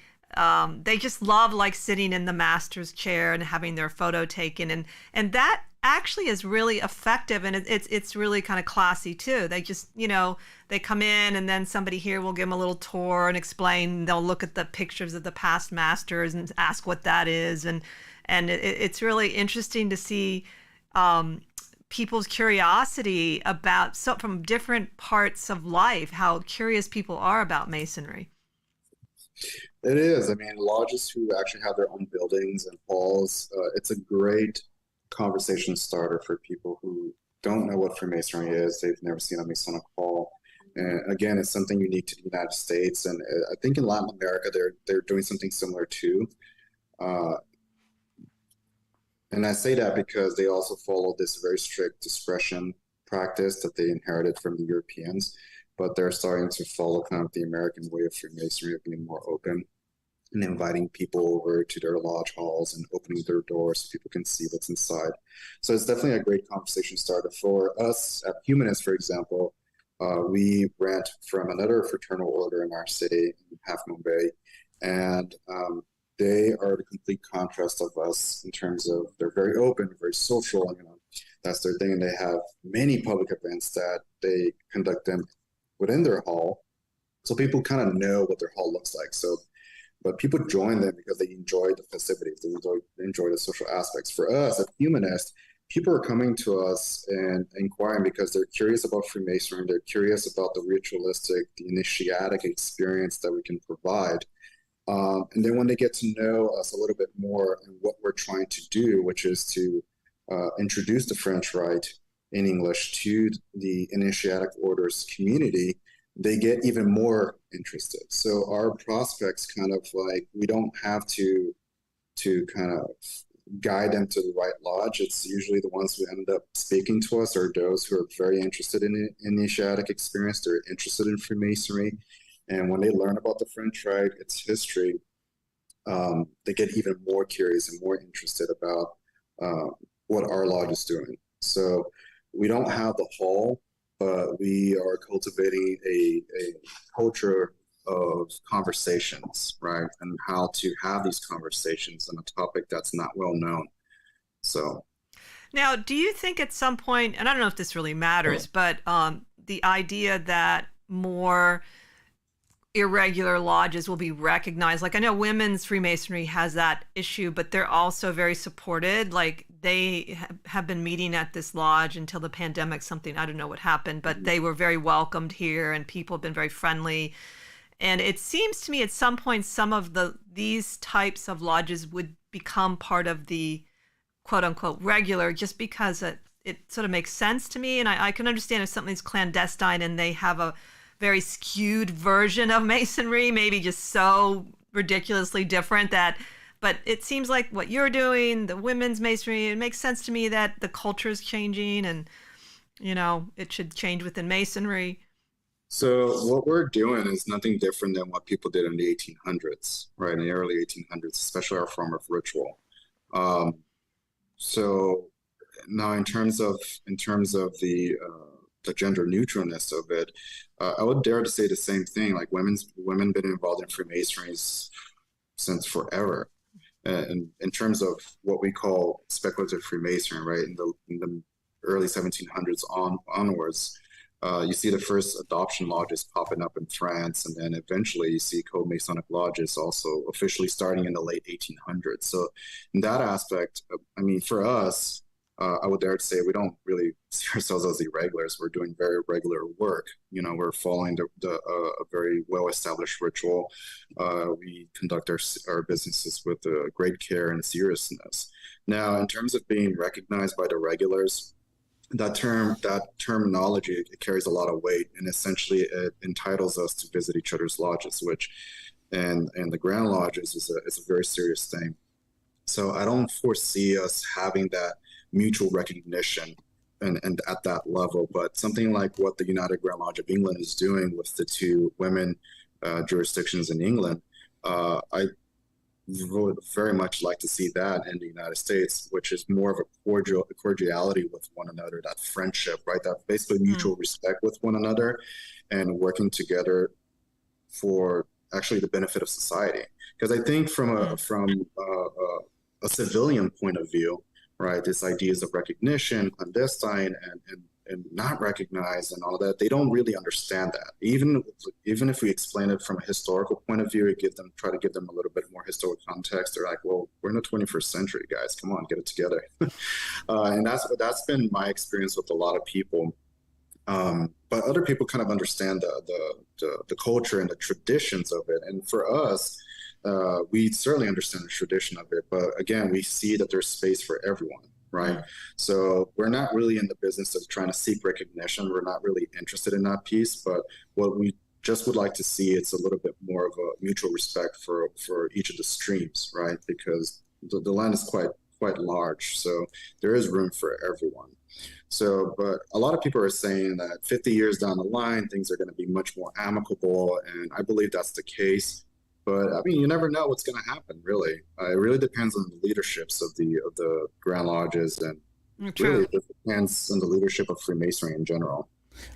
just love like sitting in the master's chair and having their photo taken, and that actually is really effective, and it's really kind of classy too. They just they come in, and then somebody here will give them a little tour and explain. They'll look at the pictures of the past masters and ask what that is, and it's really interesting to see people's curiosity from different parts of life, how curious people are about Masonry.
It is. I mean, lodges who actually have their own buildings and halls, it's a great conversation starter for people who don't know what Freemasonry is. They've never seen a Masonic hall. And again, it's something unique to the United States. And I think in Latin America, they're doing something similar too. And I say that because they also follow this very strict discretion practice that they inherited from the Europeans, but they're starting to follow kind of the American way of Freemasonry of being more open and inviting people over to their lodge halls and opening their doors so people can see what's inside. So it's definitely a great conversation starter for us at Humanists, for example. We rent from another fraternal order in our city, in Half Moon Bay, and they are the complete contrast of us in terms of they're very open, very social, that's their thing. And they have many public events that they conduct them within their hall. So people kind of know what their hall looks like. But people join them because they enjoy the festivities, they enjoy the social aspects. For us at Humanist, people are coming to us and inquiring because they're curious about Freemasonry, they're curious about the ritualistic, the initiatic experience that we can provide. And then when they get to know us a little bit more and what we're trying to do, which is to introduce the French Rite in English to the initiatic orders community, they get even more interested. So our prospects kind of like, we don't have to kind of guide them to the right lodge. It's usually the ones who end up speaking to us are those who are very interested in initiatic experience. They're interested in Freemasonry. And when they learn about the French Rite, its history, they get even more curious and more interested about what our lodge is doing. So we don't have the hall, but we are cultivating a culture of conversations, right? And how to have these conversations on a topic that's not well known. So
now, do you think at some point, and I don't know if this really matters, but the idea that more irregular lodges will be recognized, like I know women's Freemasonry has that issue, but they're also very supported. Like they have been meeting at this lodge until the pandemic, something, I don't know what happened, but they were very welcomed here and people have been very friendly. And it seems to me at some point, some of these types of lodges would become part of the quote unquote regular, just because it sort of makes sense to me. And I can understand if something's clandestine and they have a very skewed version of Masonry, maybe just so ridiculously different but it seems like what you're doing, the women's Masonry, it makes sense to me that the culture is changing and, it should change within Masonry.
So what we're doing is nothing different than what people did in the 1800s, right? In the early 1800s, especially our form of ritual. So now in terms of the gender neutralness of it, I would dare to say the same thing. Like women been involved in Freemasonry since forever. And in terms of what we call speculative Freemasonry, right? In the early 1700s onwards, you see the first adoption lodges popping up in France, and then eventually you see co-Masonic lodges also officially starting in the late 1800s. So in that aspect, for us, I would dare to say we don't really see ourselves as irregulars. We're doing very regular work. We're following a very well-established ritual. We conduct our businesses with great care and seriousness. Now, in terms of being recognized by the regulars, that terminology, it carries a lot of weight, and essentially it entitles us to visit each other's lodges, which, and the Grand Lodges is a very serious thing. So I don't foresee us having that mutual recognition and at that level, but something like what the United Grand Lodge of England is doing with the two women jurisdictions in England, I would very much like to see that in the United States, which is more of a cordiality with one another, that friendship, right? That basically mutual respect with one another and working together for actually the benefit of society. Because I think from a civilian point of view, right, this ideas of recognition, clandestine, and not recognized and all that, they don't really understand that. Even if we explain it from a historical point of view, try to give them a little bit more historical context, they're like, well, we're in the 21st century, guys, come on, get it together. And that's been my experience with a lot of people. But other people kind of understand the culture and the traditions of it. And for us, we certainly understand the tradition of it, but again, we see that there's space for everyone, right? Yeah. So we're not really in the business of trying to seek recognition. We're not really interested in that piece, but what we just would like to see, it's a little bit more of a mutual respect for each of the streams, right? Because the land is quite quite large. So there is room for everyone. So, but a lot of people are saying that 50 years down the line, things are going to be much more amicable. And I believe that's the case. But I mean, you never know what's going to happen, really. It really depends on the leaderships of the Grand Lodges, and
True.
really it depends on the leadership of Freemasonry in general.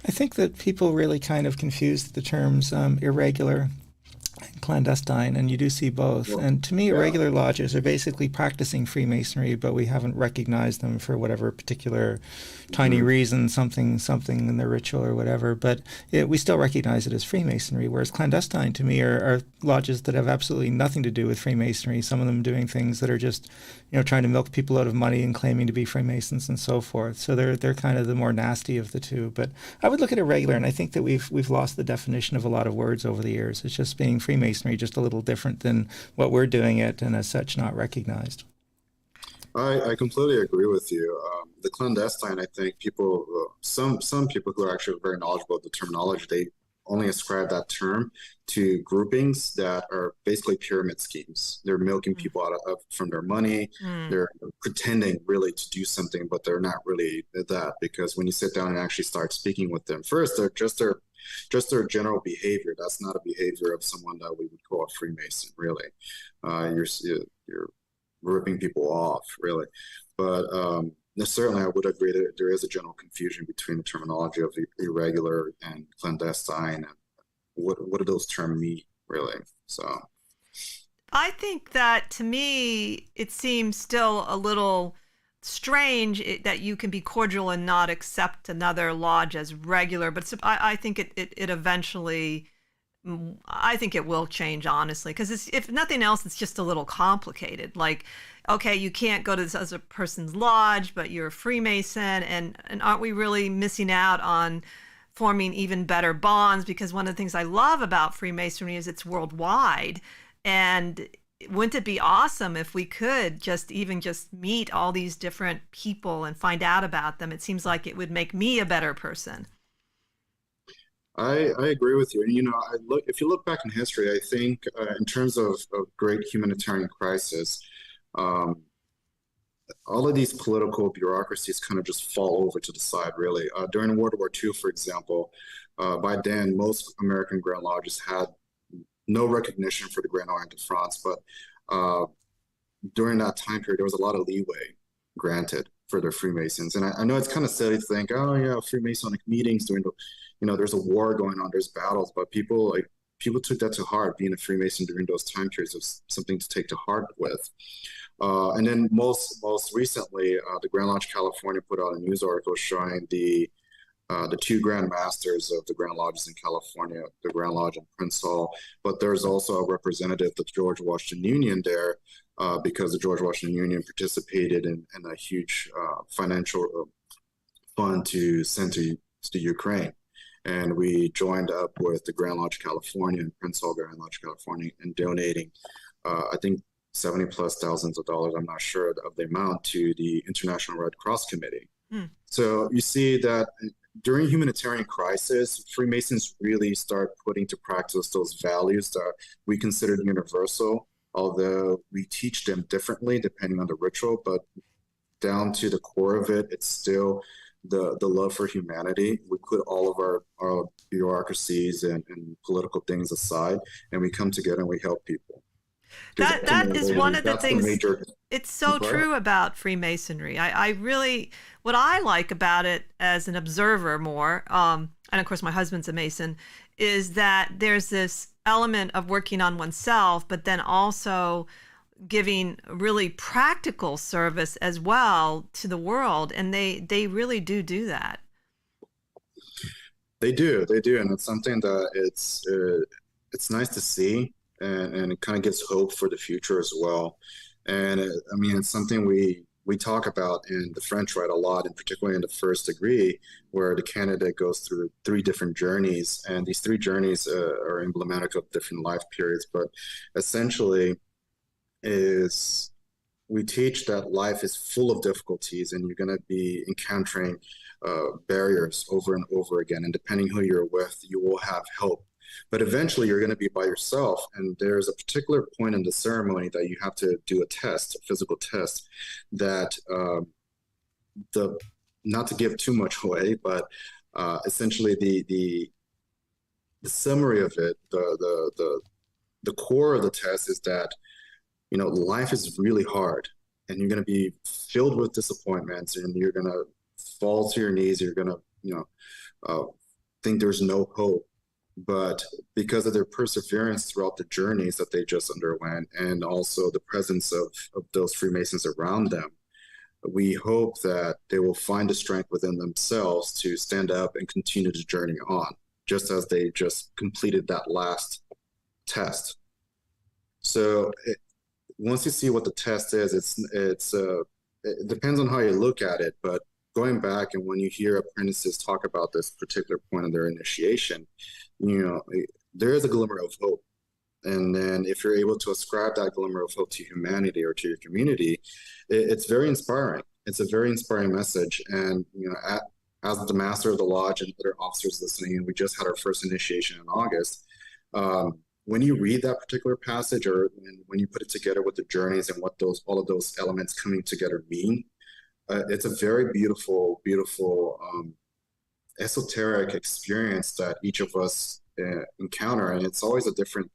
I think that people really kind of confuse the terms irregular and clandestine, and you do see both.
Well,
and to me,
yeah.
irregular lodges are basically practicing Freemasonry, but we haven't recognized them for whatever particular tiny reason, something in their ritual or whatever. But we still recognize it as Freemasonry, whereas clandestine to me are lodges that have absolutely nothing to do with Freemasonry, some of them doing things that are just, trying to milk people out of money and claiming to be Freemasons and so forth. So they're kind of the more nasty of the two. But I would look at irregular, and I think that we've lost the definition of a lot of words over the years. It's just being Freemasonry, just a little different than what we're doing it, and as such not recognized.
I completely agree with you. The clandestine, I think people, some people who are actually very knowledgeable of the terminology, they only ascribe that term to groupings that are basically pyramid schemes. They're milking people out from their money. They're pretending really to do something, but they're not really that, because when you sit down and actually start speaking with them, first, they're just their general behavior. That's not a behavior of someone that we would call a Freemason, really. You're ripping people off, really. But certainly I would agree that there is a general confusion between the terminology of irregular and clandestine, and what do those terms mean, really. So
I think that, to me, it seems still a little strange that you can be cordial and not accept another lodge as regular, but I think it eventually, I think it will change, honestly, because if nothing else, it's just a little complicated. Like, okay, you can't go to this other person's lodge, but you're a Freemason, and aren't we really missing out on forming even better bonds? Because one of the things I love about Freemasonry is it's worldwide, and wouldn't it be awesome if we could just meet all these different people and find out about them? It seems like it would make me a better person.
I agree with you. And, if you look back in history, I think in terms of great humanitarian crisis, all of these political bureaucracies kind of just fall over to the side, really. During World War II, for example, by then, most American Grand Lodges had no recognition for the Grand Orient de France, but during that time period, there was a lot of leeway granted for their Freemasons. And I know it's kind of silly to think, oh yeah, Freemasonic meetings during the, there's a war going on, there's battles, but people took that to heart. Being a Freemason during those time periods was something to take to heart with. And then most recently, the Grand Lodge California put out a news article showing the two Grand Masters of the Grand Lodges in California, the Grand Lodge in Prince Hall, but there's also a representative of the George Washington Union there, because the George Washington Union participated in a huge financial fund to send to Ukraine. And we joined up with the Grand Lodge California and Prince Hall Grand Lodge California in donating, I think, $70,000+, I'm not sure of the amount, to the International Red Cross Committee. So you see that during humanitarian crisis, Freemasons really start putting to practice those values that we consider universal, although we teach them differently depending on the ritual, but down to the core of it, it's still the love for humanity. We put all of our bureaucracies and political things aside, and we come together and we help people.
That is one of the things. It's so true about Freemasonry. I really, what I like about it as an observer more, and of course my husband's a Mason, is that there's this element of working on oneself, but then also giving really practical service as well to the world, and they really do that. They do,
and it's something that it's nice to see. And it kind of gives hope for the future as well. And it's something we talk about in the French Rite a lot, and particularly in the first degree, where the candidate goes through 3 different journeys. And these 3 journeys are emblematic of different life periods. But essentially, we teach that life is full of difficulties, and you're going to be encountering barriers over and over again. And depending who you're with, you will have help But eventually you're going to be by yourself, and there's a particular point in the ceremony that you have to do a test, a physical test, that not to give too much away, but essentially the summary of it, the core of the test is that, you know, life is really hard, and you're going to be filled with disappointments, and you're going to fall to your knees. You're going to, you know, think there's no hope. But because of their perseverance throughout the journeys that they just underwent, and also the presence of those Freemasons around them, we hope that they will find the strength within themselves to stand up and continue the journey on, just as they just completed that last test. So once you see what the test is, it depends on how you look at it, but going back and when you hear apprentices talk about this particular point of their initiation, you know, there is a glimmer of hope. And then if you're able to ascribe that glimmer of hope to humanity or to your community, it's very inspiring. It's a very inspiring message. And, you know, as the master of the lodge and other officers listening, and we just had our first initiation in August, when you read that particular passage, or when you put it together with the journeys and what all of those elements coming together mean, it's a very beautiful, beautiful, esoteric experience that each of us encounter, and it's always a different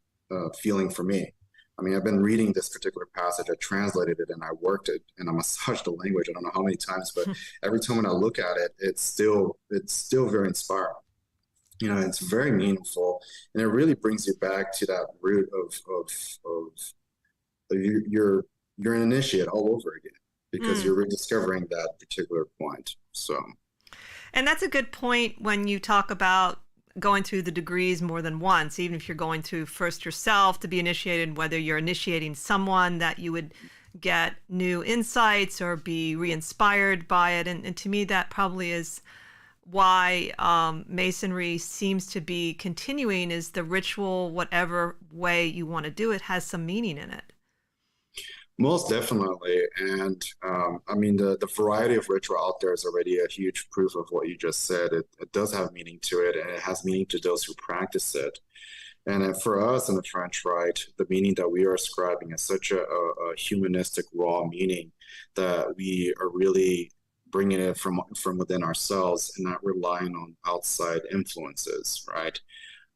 feeling for me. I mean, I've been reading this particular passage, I translated it, and I worked it, and I massaged the language. I don't know how many times, but every time when I look at it, it's still very inspiring. You know, it's very meaningful, and it really brings you back to that root of you're an initiate all over again, because you're rediscovering that particular point. So,
and that's a good point when you talk about going through the degrees more than once, even if you're going through first yourself to be initiated, whether you're initiating someone, that you would get new insights or be re-inspired by it. And to me, that probably is why Masonry seems to be continuing, is the ritual, whatever way you want to do it, has some meaning in it.
Most definitely. And I mean, the variety of ritual out there is already a huge proof of what you just said. It does have meaning to it, and it has meaning to those who practice it. And for us in the French Rite, the meaning that we are ascribing is such a humanistic, raw meaning that we are really bringing it from within ourselves and not relying on outside influences, right?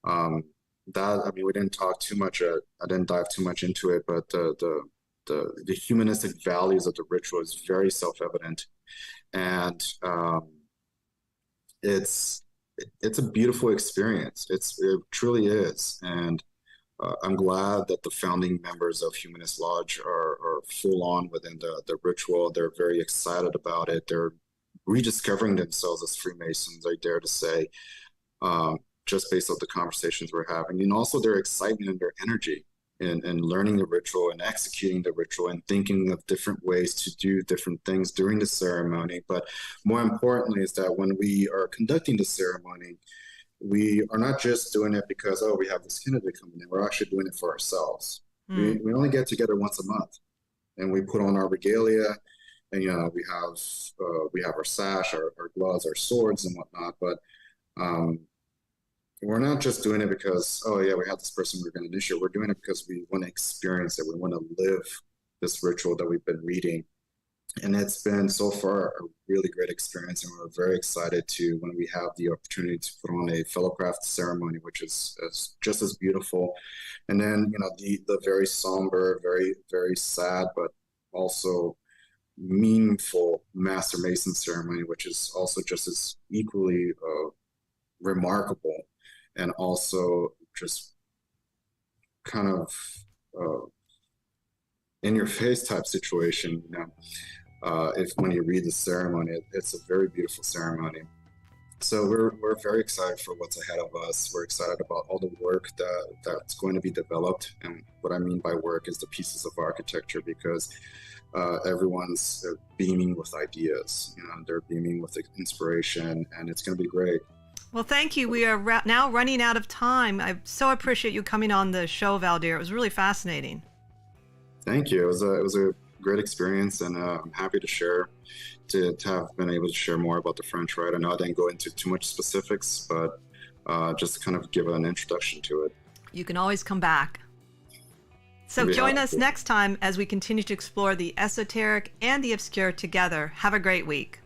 I mean, we didn't talk too much, I didn't dive too much into it, but the humanistic values of the ritual is very self-evident, and it's a beautiful experience. It truly is, and I'm glad that the founding members of Humanist Lodge are full on within the ritual. They're very excited about it. They're rediscovering themselves as Freemasons, I dare to say, just based on the conversations we're having, and also their excitement and their energy and learning the ritual and executing the ritual and thinking of different ways to do different things during the ceremony. But more importantly is that when we are conducting the ceremony, we are not just doing it because, oh, we have this candidate coming in. We're actually doing it for ourselves. We only get together once a month, and we put on our regalia, and, you know, we have our sash, our gloves, our swords and whatnot. But we're not just doing it because, oh yeah, we have this person we're going to initiate. We're doing it because we want to experience it. We want to live this ritual that we've been reading. And it's been so far a really great experience. And we're very excited to, when we have the opportunity to put on a fellowcraft ceremony, which is just as beautiful. And then, you know, the very somber, very, very sad, but also meaningful Master Mason ceremony, which is also just as equally remarkable, and also just kind of in your face type situation, you know. When you read the ceremony, it's a very beautiful ceremony. So we're very excited for what's ahead of us. We're excited about all the work that's going to be developed. And what I mean by work is the pieces of architecture, because everyone's beaming with ideas. You know, they're beaming with inspiration, and it's going to be great.
Well, thank you. We are now running out of time. I so appreciate you coming on the show, Valdir. It was really fascinating.
Thank you. It was a great experience, and I'm happy to have been able to share more about the French Rite. I know I didn't go into too much specifics, but just to kind of give an introduction to it.
You can always come back. So join us next time as we continue to explore the esoteric and the obscure together. Have a great week.